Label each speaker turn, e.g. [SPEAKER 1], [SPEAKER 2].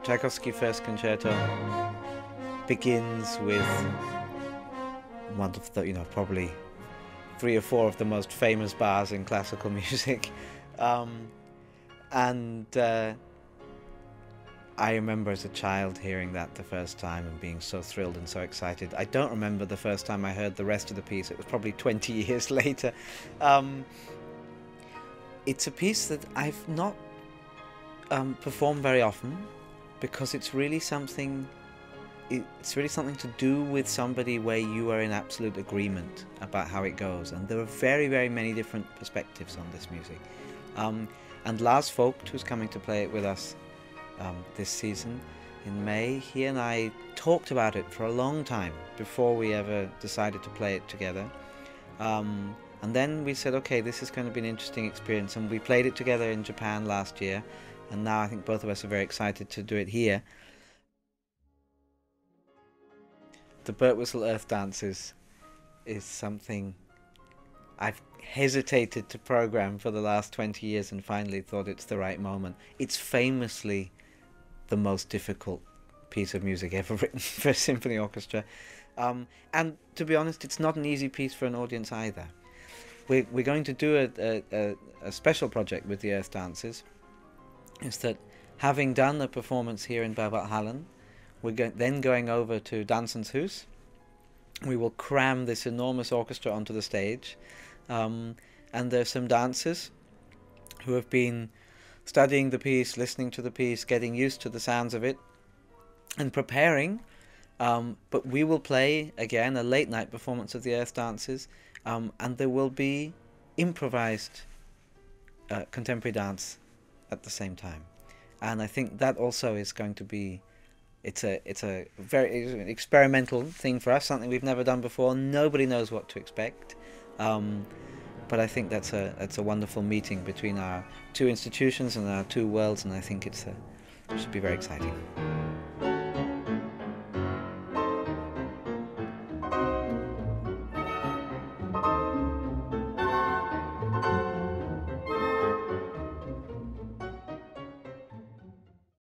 [SPEAKER 1] Tchaikovsky First Concerto begins with one of the, probably 3 or 4 of the most famous bars in classical music. I remember as a child hearing that the first time and being so thrilled and so excited. I don't remember the first time I heard the rest of the piece. It was probably 20 years later. It's a piece that I've not performed very often, because it's really something to do with somebody where you are in absolute agreement about how it goes, and there are very, very many different perspectives on this music. And Lars Vogt, who's coming to play it with us this season in May, he and I talked about it for a long time before we ever decided to play it together. And then we said, okay, this is going to be an interesting experience, and we played it together in Japan last year, and now I think both of us are very excited to do it here. The Birtwistle Earth Dances is something I've hesitated to program for the last 20 years and finally thought it's the right moment. It's famously the most difficult piece of music ever written for a symphony orchestra. And to be honest, it's not an easy piece for an audience either. We're going to do a special project with the Earth Dances. Is that having done a performance here in Berwaldhallen, we're then going over to Dansens Hus. We will cram this enormous orchestra onto the stage. And there's some dancers who have been studying the piece, listening to the piece, getting used to the sounds of it, and preparing. But we will play, again, a late night performance of the Earth Dances, and there will be improvised contemporary dance at the same time. And I think that also is going to be, it's a very experimental thing for us, something we've never done before. Nobody knows what to expect. But I think that's a wonderful meeting between our 2 institutions and our 2 worlds, and I think it should be very exciting.